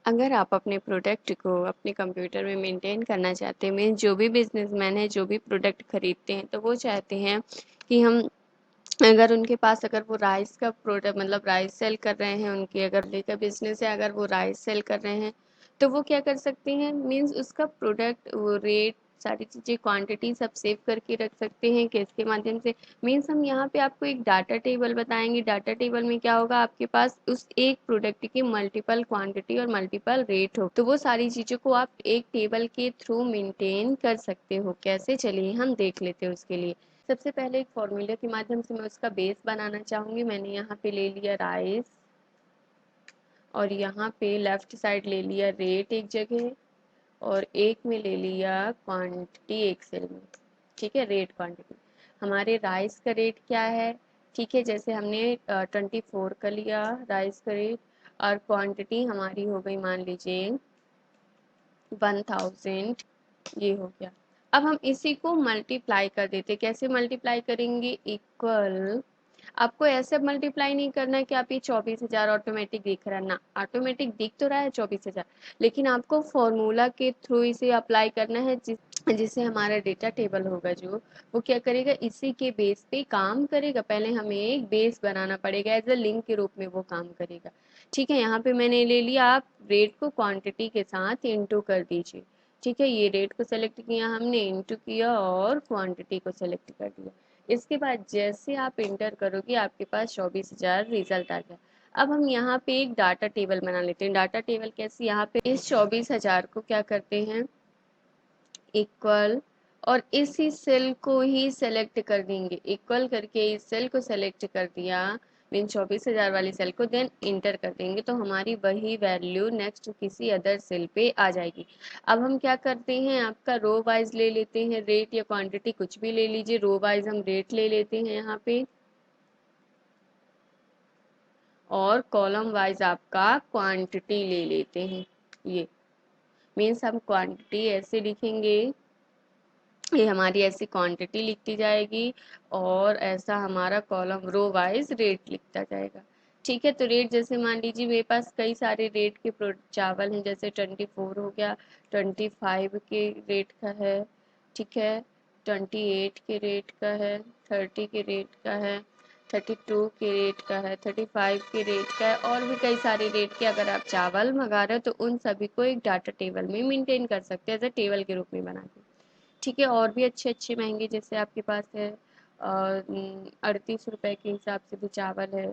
अगर आप अपने प्रोडक्ट को अपने कंप्यूटर में मेंटेन करना चाहते हैं, मीन्स जो भी बिजनेसमैन है, जो भी प्रोडक्ट खरीदते हैं, तो वो चाहते हैं कि हम अगर उनके पास अगर वो राइस का प्रोडक्ट मतलब राइस सेल कर रहे हैं, उनकी अगर डे का बिजनेस है, अगर वो राइस सेल कर रहे हैं, तो वो क्या कर सकते हैं, मीन्स उसका प्रोडक्ट वो रेट सारी चीज़ें क्वांटिटी सब सेव करके रख सकते हैं किसके माध्यम से। मीन्स हम यहाँ पे आपको एक डाटा टेबल बताएंगे। डाटा टेबल में क्या होगा, आपके पास उस एक प्रोडक्ट की मल्टीपल क्वांटिटी और मल्टीपल रेट हो, तो वो सारी चीज़ों को आप एक टेबल के थ्रू मेंटेन कर सकते हो। कैसे, चलिए हम देख लेते हैं उसके लिए। सबसे पहले एक फॉर्मूला के माध्यम से मैं उसका बेस बनाना चाहूँगी। मैंने यहाँ पे ले लिया राइस और यहाँ पे लेफ्ट साइड ले लिया रेट एक जगह और एक में ले लिया क्वांटिटी एक सेल में। ठीक है, रेट क्वांटिटी। हमारे राइस का रेट क्या है, ठीक है, जैसे हमने 24 का लिया राइस का रेट और क्वांटिटी हमारी हो गई मान लीजिए 1000, ये हो गया। अब हम इसी को मल्टीप्लाई कर देते। कैसे मल्टीप्लाई करेंगे, इक्वल। आपको ऐसे मल्टीप्लाई नहीं करना है कि आप ये 24,000 ऑटोमेटिक दिख रहा है ना, ऑटोमेटिक दिख तो रहा है 24,000, लेकिन आपको फॉर्मूला के थ्रू इसे अप्लाई करना है जिससे हमारा डेटा टेबल होगा जो वो क्या करेगा, इसी के बेस पे काम करेगा। पहले हमें एक बेस बनाना पड़ेगा, एज अ लिंक के रूप में वो काम करेगा। ठीक है, यहाँ पे मैंने ले लिया, आप रेट को क्वांटिटी के साथ इंटू कर दीजिए। ठीक है, ये रेट को सेलेक्ट किया हमने, इंटू किया और क्वांटिटी को सेलेक्ट कर दिया। इसके बाद जैसे आप इंटर करोगे आपके पास 24,000 रिजल्ट आ गया। अब हम यहाँ पे एक डाटा टेबल बना लेते हैं। डाटा टेबल कैसे, यहाँ पे इस 24,000 को क्या करते हैं, इक्वल, और इसी सेल को ही सेलेक्ट कर देंगे। इक्वल करके इस सेल को सेलेक्ट कर दिया, मीन 24,000 वाली सेल को, देन इंटर कर देंगे तो हमारी वही वैल्यू नेक्स्ट किसी अदर सेल पे आ जाएगी। अब हम क्या करते हैं, आपका रो वाइज ले लेते हैं, रेट या क्वांटिटी कुछ भी ले लीजिए। रो वाइज हम रेट ले लेते हैं यहाँ पे, और कॉलम वाइज आपका क्वांटिटी ले लेते हैं। ये मीन्स हम क्वांटिटी ऐसे लिखेंगे, ये हमारी ऐसी क्वांटिटी लिखती जाएगी और ऐसा हमारा कॉलम रो वाइज रेट लिखता जाएगा। ठीक है, तो रेट जैसे मान लीजिए मेरे पास कई सारे रेट के चावल हैं, जैसे 24 हो गया, 25 के रेट का है, ठीक है, 28 के रेट का है, 30 के रेट का है, 32 के रेट का है, 35 के रेट का है, और भी कई सारे रेट के अगर आप चावल मंगा रहे हो तो उन सभी को एक डाटा टेबल में मेंटेन कर सकते हैं, एज अ टेबल के रूप में बना के। ठीक है, और भी अच्छे अच्छे महंगे जैसे आपके पास है 38 रुपए के हिसाब से भी चावल है,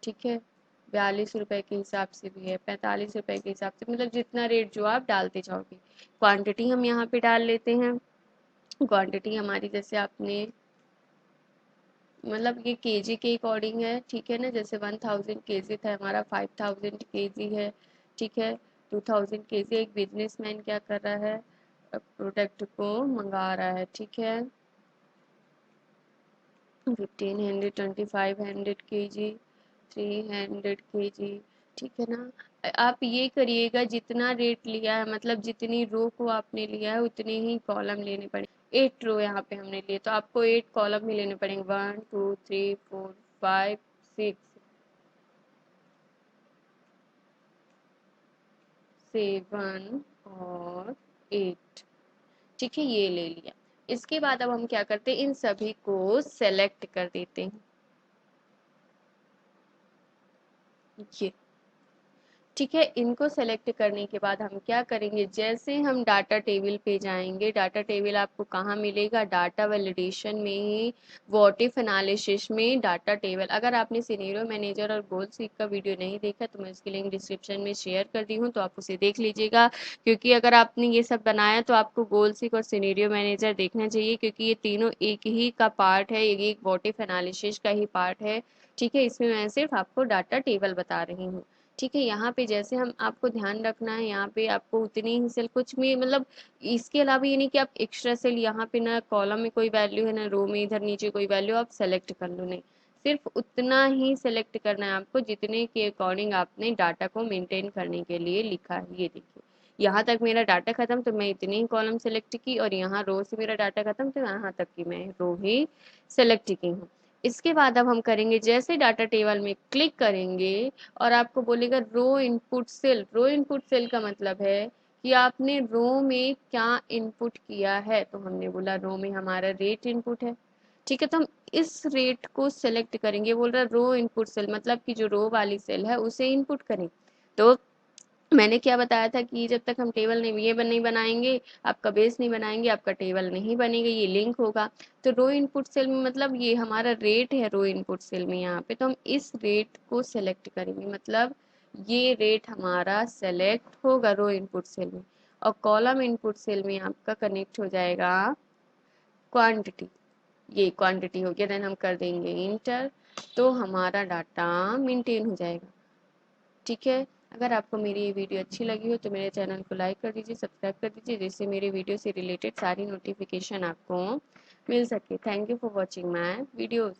ठीक है, 42 रुपए के हिसाब से भी है, 45 रुपए के हिसाब से, मतलब जितना रेट जो आप डालते जाओगे। क्वांटिटी हम यहाँ पे डाल लेते हैं। क्वांटिटी हमारी जैसे आपने मतलब ये केजी के अकॉर्डिंग है, ठीक है ना, जैसे 1000 केजी था हमारा, 5000 केजी है, ठीक है, 2000 केजी। एक बिजनेसमैन क्या कर रहा है, प्रोडक्ट को मंगा रहा है, ठीक है, 1500, 2500 केजी, 300 केजी, ठीक है ना। आप ये करिएगा, जितना रेट लिया है मतलब जितनी रो को आपने लिया है उतने ही कॉलम लेने पड़ेंगे। 8 रो यहाँ पे हमने लिए तो आपको 8 कॉलम ही लेने पड़ेंगे, 1 2 3 4 5 6 7 और 8, ठीक है, ये ले लिया। इसके बाद अब हम क्या करते हैं, इन सभी को सेलेक्ट कर देते हैं, ये, ठीक है। इनको सेलेक्ट करने के बाद हम क्या करेंगे, जैसे हम डाटा टेबल पे जाएंगे, डाटा टेबल आपको कहाँ मिलेगा, डाटा वैलिडेशन में ही, व्हाट इफ एनालिसिस में डाटा टेबल। अगर आपने सिनेरियो मैनेजर और गोल सीक का वीडियो नहीं देखा तो मैं इसकी लिंक डिस्क्रिप्शन में शेयर कर दी हूँ, तो आप उसे देख लीजिएगा। क्योंकि अगर आपने ये सब बनाया तो आपको गोल सीक और सिनेरियो मैनेजर देखना चाहिए, क्योंकि ये तीनों एक ही का पार्ट है, ये एक व्हाट इफ एनालिसिस का ही पार्ट है। ठीक है, इसमें मैं सिर्फ आपको डाटा टेबल बता रही हूँ। ठीक है, यहाँ पे जैसे हम आपको ध्यान रखना है, यहाँ पे आपको उतनी ही सेल कुछ में मतलब, इसके अलावा ये नहीं कि आप एक्स्ट्रा सेल यहाँ पे ना कॉलम में कोई वैल्यू है ना रो में इधर नीचे कोई वैल्यू आप सेलेक्ट कर लो, नहीं, सिर्फ उतना ही सेलेक्ट करना है आपको जितने के अकॉर्डिंग आपने डाटा को मेंटेन करने के लिए लिखा है। ये देखिए, यहाँ तक मेरा डाटा खत्म तो मैं इतनी ही कॉलम सेलेक्ट की, और यहाँ रो से मेरा डाटा खत्म तो यहाँ तक की मैं रो ही सेलेक्ट की हूँ। इसके बाद अब हम करेंगे, जैसे डाटा टेबल में क्लिक करेंगे और आपको बोलेगा रो इनपुट सेल। रो इनपुट सेल का मतलब है कि आपने रो में क्या इनपुट किया है। तो हमने बोला रो में हमारा रेट इनपुट है, ठीक है। तो हम इस रेट को सेलेक्ट करेंगे। बोल रहा रो इनपुट सेल मतलब कि जो रो वाली सेल है उसे इनपुट करें। तो मैंने क्या बताया था कि जब तक हम टेबल नहीं ये नहीं बनाएंगे, आपका बेस नहीं बनाएंगे, आपका टेबल नहीं बनेगा, ये लिंक होगा। तो रो इनपुट सेल में मतलब ये हमारा रेट है रो इनपुट सेल में यहाँ पे, तो हम इस रेट को सेलेक्ट करेंगे, मतलब ये रेट हमारा सेलेक्ट होगा रो इनपुट सेल में। और कॉलम इनपुट सेल में आपका कनेक्ट हो जाएगा क्वांटिटी। ये क्वांटिटी हो गया, देन हम कर देंगे इंटर, तो हमारा डाटा मेंटेन हो जाएगा, ठीक है। अगर आपको मेरी ये वीडियो अच्छी लगी हो तो मेरे चैनल को लाइक कर दीजिए, सब्सक्राइब कर दीजिए, जिससे मेरे वीडियो से रिलेटेड सारी नोटिफिकेशन आपको मिल सके। Thank you for watching my videos.